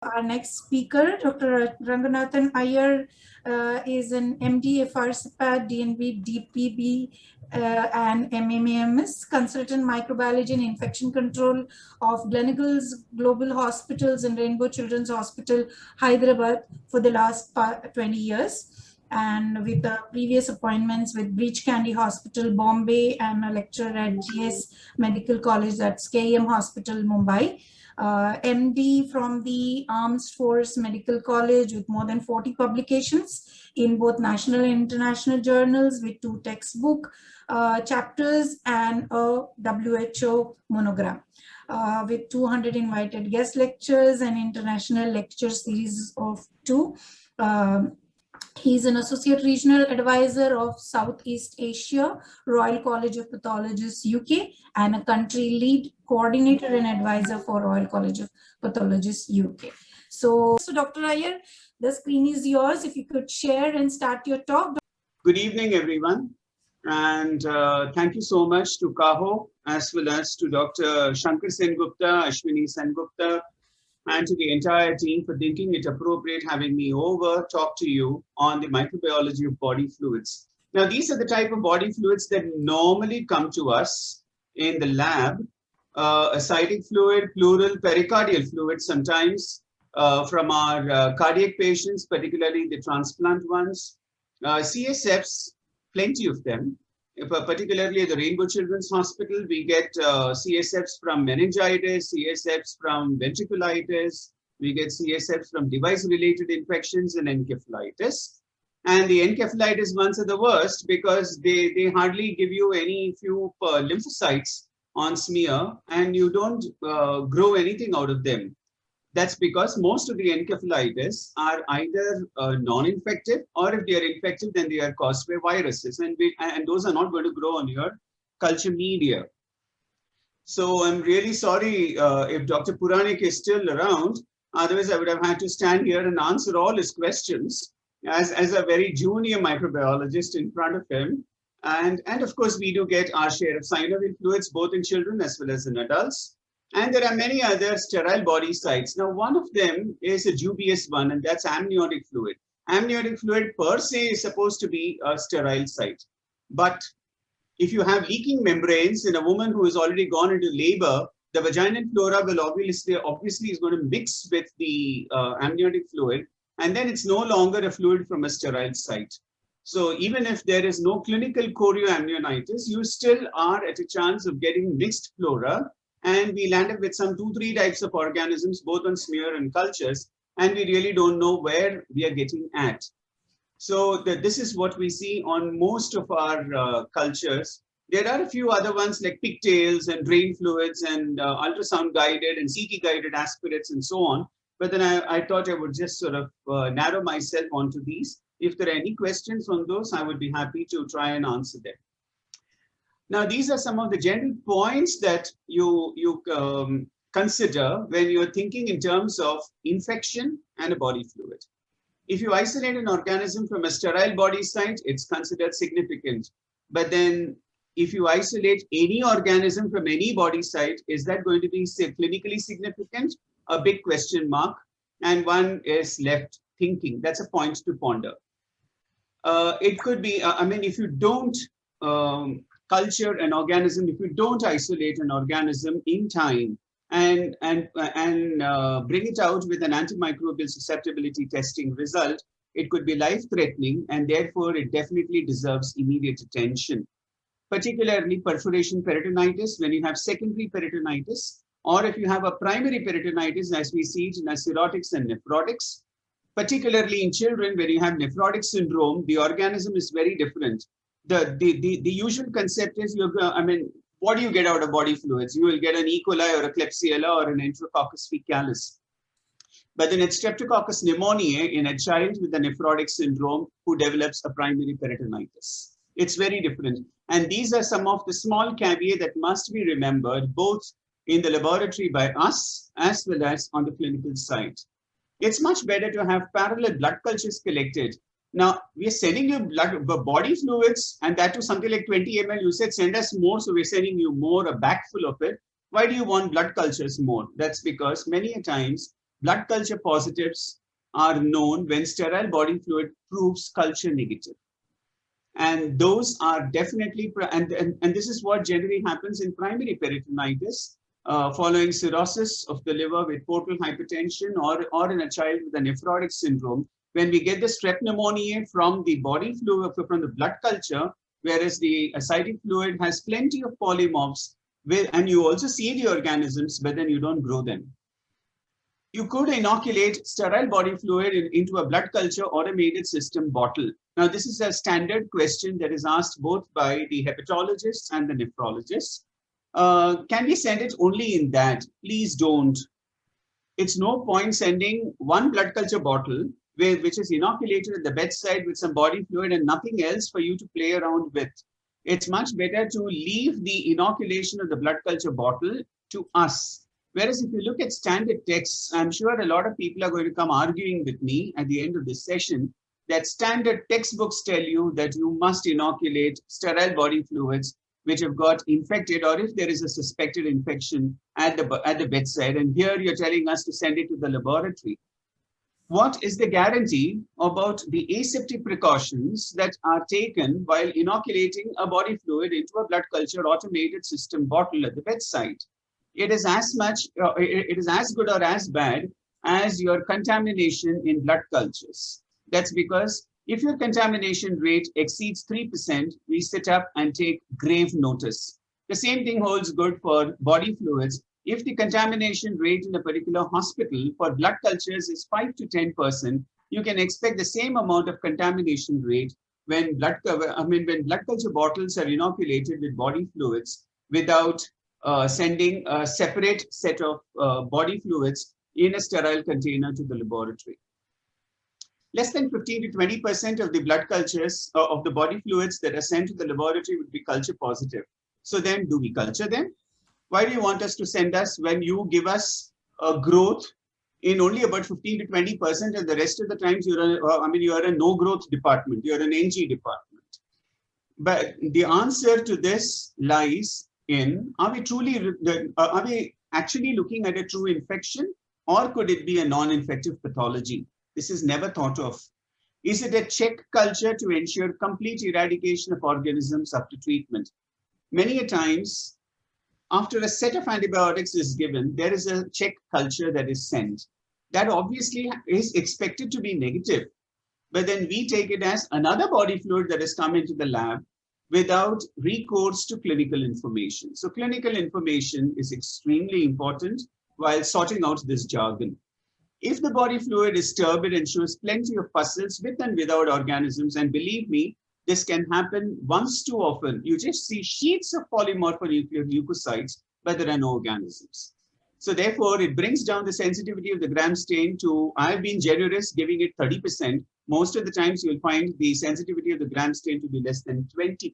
Our next speaker, Dr. Ranganathan Iyer, is an MD, FRCPAD, DNB, DPB, and MMAMS, consultant microbiology and infection control of Gleneagles Global Hospitals and Rainbow Children's Hospital, Hyderabad, for the last 20 years. And with previous appointments with Breach Candy Hospital, Bombay, and a lecturer at GS Medical College, that's KM Hospital, Mumbai. MD from the Armed Force Medical College with more than 40 publications in both national and international journals with 2 textbook chapters and a WHO monogram. With 200 invited guest lectures and international lecture series of 2. He's an associate regional advisor of Southeast Asia, Royal College of Pathologists, UK, and a country lead coordinator and advisor for Royal College of Pathologists, UK. So Dr. Iyer, the screen is yours. If you could share and start your talk. Good evening, everyone. And thank you so much to Kaho, as well as to Dr. Shankar Sengupta, Ashwini Sengupta, and to the entire team for thinking it appropriate having me over, talk to you on the microbiology of body fluids. Now, these are the type of body fluids that normally come to us in the lab. Ascitic fluid, pleural, pericardial fluid, sometimes from our cardiac patients, particularly the transplant ones. CSFs, plenty of them. Particularly at the Rainbow Children's Hospital, we get CSFs from meningitis, CSFs from ventriculitis, we get CSFs from device-related infections and encephalitis. And the encephalitis ones are the worst because they hardly give you any few lymphocytes on smear, and you don't grow anything out of them. That's because most of the encephalitis are either non-infective, or if they are infective, then they are caused by viruses, and those are not going to grow on your culture media. So I'm really sorry if Dr. Puranik is still around. Otherwise, I would have had to stand here and answer all his questions as a very junior microbiologist in front of him. And of course, we do get our share of synovial fluids, both in children as well as in adults. And there are many other sterile body sites. Now, one of them is a dubious one, and that's amniotic fluid. Amniotic fluid per se is supposed to be a sterile site. But if you have leaking membranes in a woman who has already gone into labor, the vaginal flora will obviously is going to mix with the amniotic fluid, and then it's no longer a fluid from a sterile site. So even if there is no clinical chorioamnionitis, you still are at a chance of getting mixed flora. And we land up with some 2-3 types of organisms, both on smear and cultures, and we really don't know where we are getting at. So this is what we see on most of our cultures. There are a few other ones like pigtails and drain fluids and ultrasound guided and CT guided aspirates and so on. But then I thought I would just sort of narrow myself onto these. If there are any questions on those, I would be happy to try and answer them. Now, these are some of the general points that you consider when you're thinking in terms of infection and a body fluid. If you isolate an organism from a sterile body site, it's considered significant. But then if you isolate any organism from any body site, is that going to be clinically significant? A big question mark. And one is left thinking. That's a point to ponder. It could be, if you don't culture an organism, if you don't isolate an organism in time and bring it out with an antimicrobial susceptibility testing result, it could be life-threatening, and therefore it definitely deserves immediate attention. Particularly perforation peritonitis, when you have secondary peritonitis, or if you have a primary peritonitis, as we see it in cirrhotics and nephrotics. Particularly in children, when you have nephrotic syndrome, the organism is very different. The usual concept is, what do you get out of body fluids? You will get an E. coli or a Klebsiella or an Enterococcus fecalis. But then it's Streptococcus pneumoniae in a child with a nephrotic syndrome who develops a primary peritonitis. It's very different. And these are some of the small caveats that must be remembered, both in the laboratory by us as well as on the clinical side. It's much better to have parallel blood cultures collected. Now, we are sending you body fluids, and that to something like 20 ml. You said send us more, so we're sending you more, a bag full of it. Why do you want blood cultures more? That's because many a times blood culture positives are known when sterile body fluid proves culture negative. And those are definitely, and this is what generally happens in primary peritonitis following cirrhosis of the liver with portal hypertension, or in a child with a nephrotic syndrome, when we get the strep pneumoniae from the body fluid, from the blood culture, whereas the ascitic fluid has plenty of polymorphs, and you also see the organisms, but then you don't grow them. You could inoculate sterile body fluid into a blood culture automated system bottle. Now, this is a standard question that is asked both by the hepatologists and the nephrologists. Can we send it only in that? Please don't. It's no point sending one blood culture bottle which is inoculated at the bedside with some body fluid and nothing else for you to play around with. It's much better to leave the inoculation of the blood culture bottle to us. Whereas if you look at standard texts, I'm sure a lot of people are going to come arguing with me at the end of this session that standard textbooks tell you that you must inoculate sterile body fluids which have got infected, or if there is a suspected infection at the bedside. And here you're telling us to send it to the laboratory. What is the guarantee about the aseptic precautions that are taken while inoculating a body fluid into a blood culture automated system bottle at the bedside? It is as good or as bad as your contamination in blood cultures. That's because if your contamination rate exceeds 3%, we sit up and take grave notice. The same thing holds good for body fluids. If the contamination rate in a particular hospital for blood cultures is 5 to 10%, you can expect the same amount of contamination rate when blood culture bottles are inoculated with body fluids without sending a separate set of body fluids in a sterile container to the laboratory. Less than 15 to 20% of the blood cultures of the body fluids that are sent to the laboratory would be culture positive. So then, do we culture them? Why do you want us to send us when you give us a growth in only about 15 to 20%, and the rest of the times you are a no growth department, you're an NG department. But the answer to this lies in, are we actually looking at a true infection, or could it be a non-infective pathology? This is never thought of. Is it a check culture to ensure complete eradication of organisms after treatment? Many a times, after a set of antibiotics is given, there is a check culture that is sent. That obviously is expected to be negative, but then we take it as another body fluid that has come into the lab without recourse to clinical information. So clinical information is extremely important while sorting out this jargon. If the body fluid is turbid and shows plenty of pustules with and without organisms, and believe me, this can happen once too often. You just see sheets of polymorphonuclear leukocytes, but there are no organisms. So therefore, it brings down the sensitivity of the gram stain to, I've been generous giving it 30%. Most of the times you'll find the sensitivity of the gram stain to be less than 20%.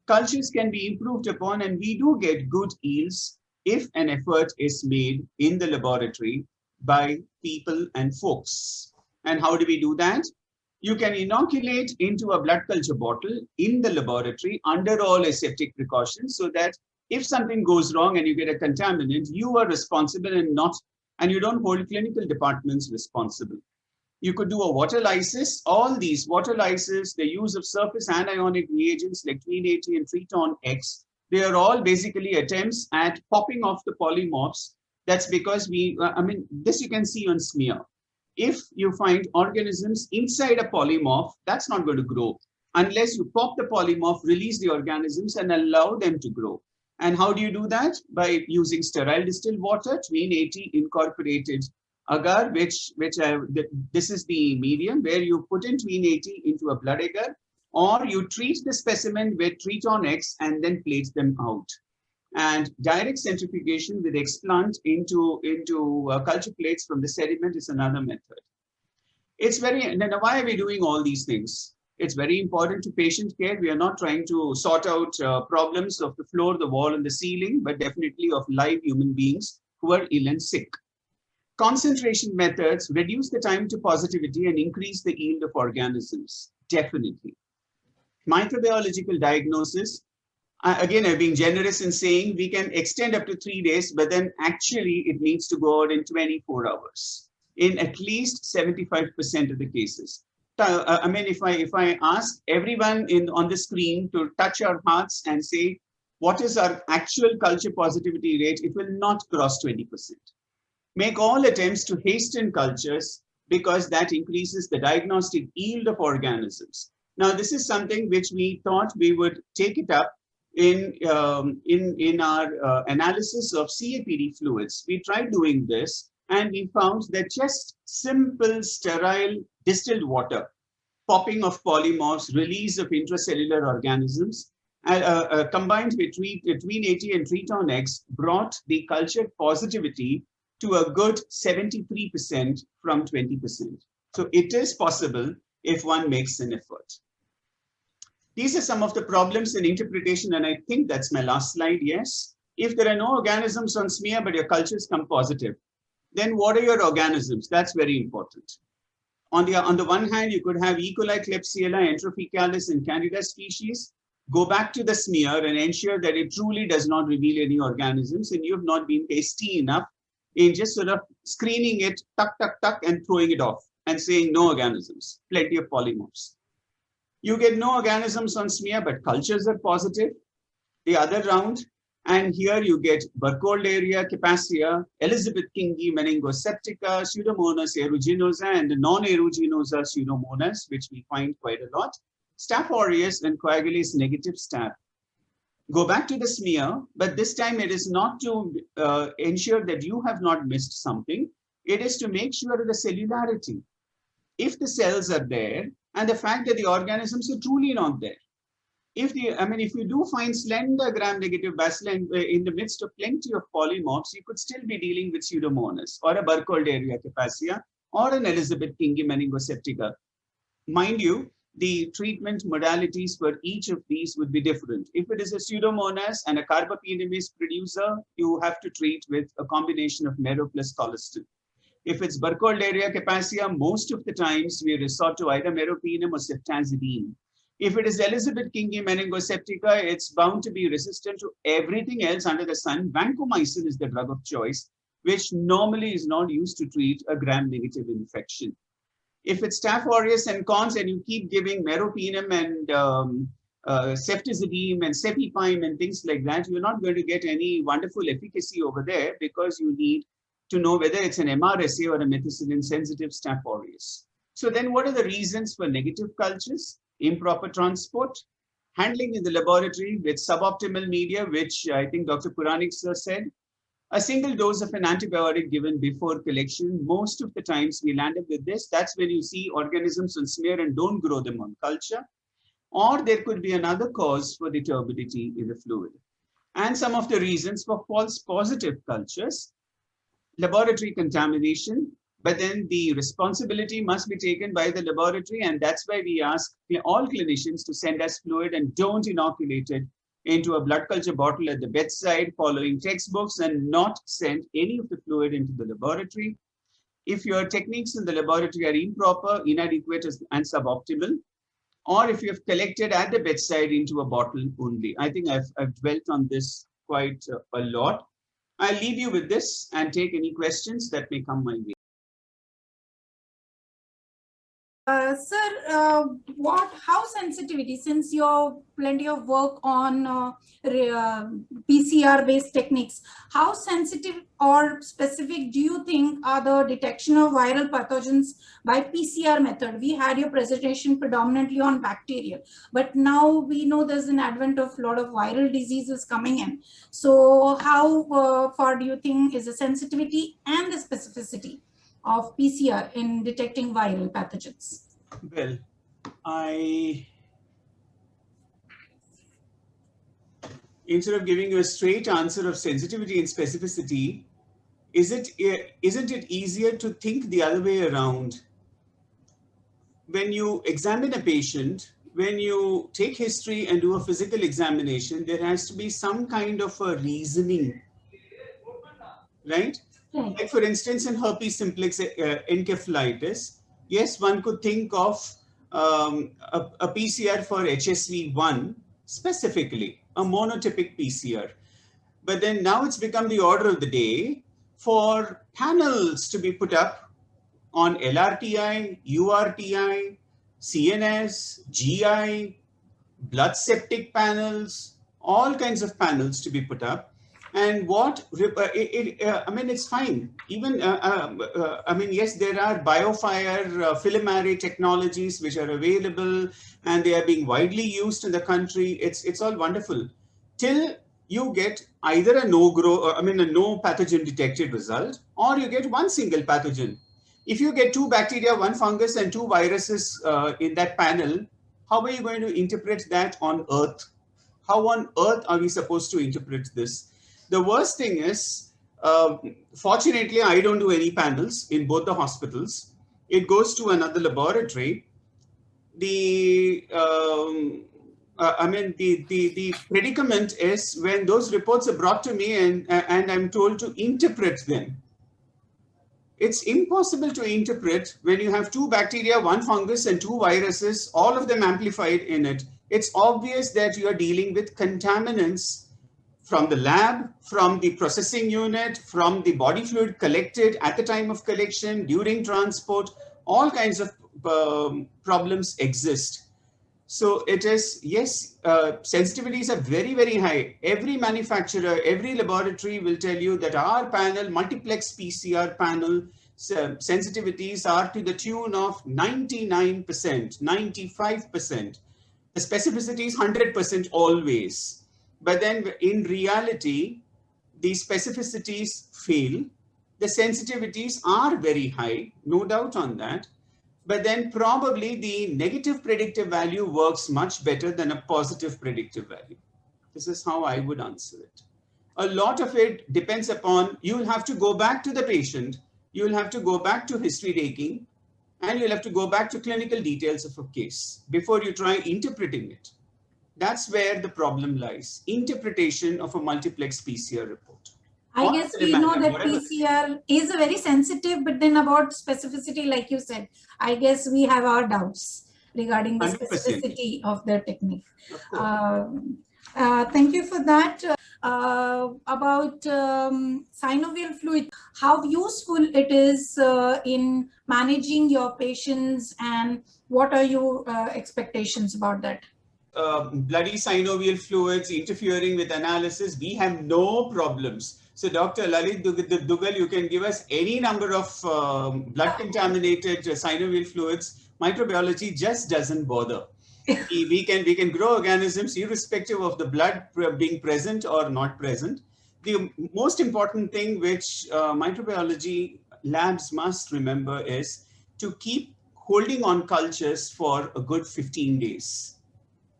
Cultures can be improved upon, and we do get good yields if an effort is made in the laboratory by people and folks. And how do we do that? You can inoculate into a blood culture bottle in the laboratory under all aseptic precautions, so that if something goes wrong and you get a contaminant, you are responsible and you don't hold clinical departments responsible. You could do a water lysis. All these water lysis, the use of surface anionic reagents like Tween 80 and Triton X, they are all basically attempts at popping off the polymorphs. That's because this you can see on smear. If you find organisms inside a polymorph, that's not going to grow unless you pop the polymorph, release the organisms, and allow them to grow. And how do you do that? By using sterile distilled water, Tween 80 incorporated agar, this is the medium where you put in Tween 80 into a blood agar, or you treat the specimen with Triton X and then plate them out. And direct centrifugation with explant into culture plates from the sediment is another method. Now why are we doing all these things? It's very important to patient care. We are not trying to sort out problems of the floor, the wall, and the ceiling, but definitely of live human beings who are ill and sick. Concentration methods reduce the time to positivity and increase the yield of organisms, definitely. Microbiological diagnosis. again, I'm being generous in saying we can extend up to 3 days, but then actually it needs to go out in 24 hours in at least 75% of the cases. I mean, if I ask everyone on the screen to touch our hearts and say, what is our actual culture positivity rate? It will not cross 20%. Make all attempts to hasten cultures because that increases the diagnostic yield of organisms. Now, this is something which we thought we would take it up in our analysis of CAPD fluids. We tried doing this and we found that just simple sterile distilled water, popping of polymorphs, release of intracellular organisms, combined with tween AT and Triton X brought the culture positivity to a good 73% from 20%. So it is possible if one makes an effort. These are some of the problems in interpretation, and I think that's my last slide, yes. If there are no organisms on smear, but your cultures come positive, then what are your organisms? That's very important. On the one hand, you could have E. coli, Klebsiella, Entrophicalis, and Candida species. Go back to the smear and ensure that it truly does not reveal any organisms, and you have not been hasty enough in just sort of screening it, tuck, tuck, tuck, and throwing it off and saying no organisms, plenty of polymorphs. You get no organisms on smear, but cultures are positive. The other round, and here you get Burkholderia capacia, Elizabeth Kingi meningoseptica, Pseudomonas aeruginosa, and non-aeruginosa Pseudomonas, which we find quite a lot. Staph aureus and coagulase negative staph. Go back to the smear, but this time it is not to ensure that you have not missed something. It is to make sure of the cellularity. If the cells are there, and the fact that the organisms are truly not there. If you do find slender gram-negative bacilli in the midst of plenty of polymorphs, you could still be dealing with Pseudomonas or a Burkholderia capacia or an Elizabeth Kingi meningoseptica. Mind you, the treatment modalities for each of these would be different. If it is a Pseudomonas and a carbapenemase producer, you have to treat with a combination of Mero plus colistin. If it's Burkholderia capacia, most of the times we resort to either meropenem or ceftazidime. If it is Elizabeth Kingi meningoseptica, it's bound to be resistant to everything else under the sun. Vancomycin is the drug of choice, which normally is not used to treat a gram-negative infection. If it's Staph aureus and cons and you keep giving meropenem and ceftazidime and cefepime and things like that, you're not going to get any wonderful efficacy over there because you need to know whether it's an MRSA or a methicillin-sensitive Staph aureus. So then what are the reasons for negative cultures? Improper transport, handling in the laboratory with suboptimal media, which I think Dr. Puranik sir said, a single dose of an antibiotic given before collection. Most of the times we land up with this. That's when you see organisms on smear and don't grow them on culture. Or there could be another cause for the turbidity in the fluid. And some of the reasons for false positive cultures, laboratory contamination, but then the responsibility must be taken by the laboratory, and that's why we ask all clinicians to send us fluid and don't inoculate it into a blood culture bottle at the bedside following textbooks and not send any of the fluid into the laboratory. If your techniques in the laboratory are improper, inadequate, and suboptimal, or if you have collected at the bedside into a bottle only. I think I've dwelt on this quite a lot. I'll leave you with this and take any questions that may come my way. Sir, how sensitivity, since you have plenty of work on PCR-based techniques, how sensitive or specific do you think are the detection of viral pathogens by PCR method? We had your presentation predominantly on bacterial, but now we know there's an advent of a lot of viral diseases coming in. So how far do you think is the sensitivity and the specificity of PCR in detecting viral pathogens? Well, instead of giving you a straight answer of sensitivity and specificity, isn't it easier to think the other way around? When you examine a patient, when you take history and do a physical examination, there has to be some kind of a reasoning, right? Like for instance, in herpes simplex encephalitis, yes, one could think of a PCR for HSV1 specifically. a monotypic PCR. But then now it's become the order of the day for panels to be put up on LRTI, URTI, CNS, GI, blood septic panels, all kinds of panels to be put up. And what, I mean, it's fine. Even, I mean, yes, there are BioFire film array technologies which are available and they are being widely used in the country. It's all wonderful till you get either a no pathogen detected result, or you get one single pathogen. If you get 2 bacteria, 1 fungus and 2 viruses in that panel, how are you going to interpret that on Earth? How on earth are we supposed to interpret this? The worst thing is, fortunately, I don't do any panels in both the hospitals. It goes to another laboratory. The predicament is when those reports are brought to me and I'm told to interpret them. It's impossible to interpret when you have 2 bacteria, 1 fungus and 2 viruses, all of them amplified in it. It's obvious that you are dealing with contaminants from the lab, from the processing unit, from the body fluid collected at the time of collection, during transport, all kinds of problems exist. So it is, yes, sensitivities are very, very high. Every manufacturer, every laboratory will tell you that our panel, multiplex PCR panel, sensitivities are to the tune of 99%, 95%. The specificity is 100% always. But then in reality, the specificities fail. The sensitivities are very high, no doubt on that. But then probably the negative predictive value works much better than a positive predictive value. This is how I would answer it. A lot of it depends upon, you'll have to go back to the patient, you'll have to go back to history taking, and you'll have to go back to clinical details of a case before you try interpreting it. That's where the problem lies. Interpretation of a multiplex PCR report. I guess we know that PCR is a very sensitive, but then about specificity, like you said, I guess we have our doubts regarding the 100%. Specificity of the technique. Thank you for that. About synovial fluid, how useful it is in managing your patients, and what are your expectations about that? Bloody synovial fluids interfering with analysis, we have no problems. So Dr. Lalit Dugal, you can give us any number of blood contaminated synovial fluids. Microbiology just doesn't bother. we can grow organisms irrespective of the blood being present or not present. The most important thing which microbiology labs must remember is to keep holding on cultures for a good 15 days.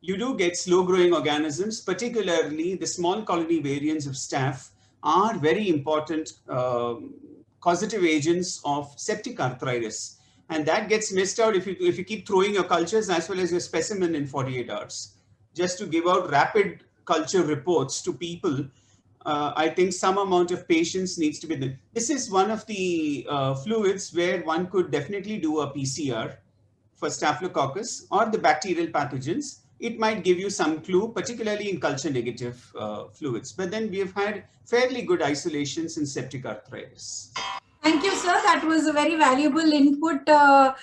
You do get slow growing organisms, particularly the small colony variants of staph are very important causative agents of septic arthritis. And that gets missed out if you keep throwing your cultures as well as your specimen in 48 hours. Just to give out rapid culture reports to people, I think some amount of patience needs to be done. This is one of the fluids where one could definitely do a PCR for Staphylococcus or the bacterial pathogens. It might give you some clue, particularly in culture negative fluids. But then we have had fairly good isolations in septic arthritis. Thank you, sir. That was a very valuable input. I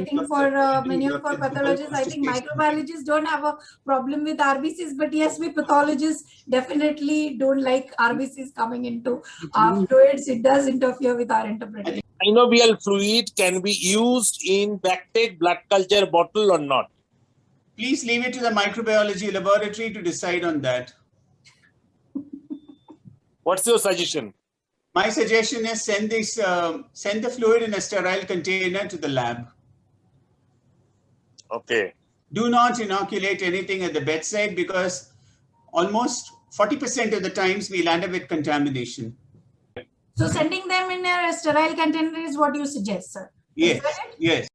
think for many of our pathologists, I think microbiologists don't have a problem with RBCs, but yes, we pathologists definitely don't like RBCs coming into our fluids. It does interfere with our interpretation. Synovial fluid can be used in Bactec blood culture bottle or not? Please leave it to the microbiology laboratory to decide on that. What's your suggestion? My suggestion is send the fluid in a sterile container to the lab. Okay. Do not inoculate anything at the bedside because almost 40% of the times we'll end up with contamination. So sending them in a sterile container is what you suggest, sir? Yes, yes.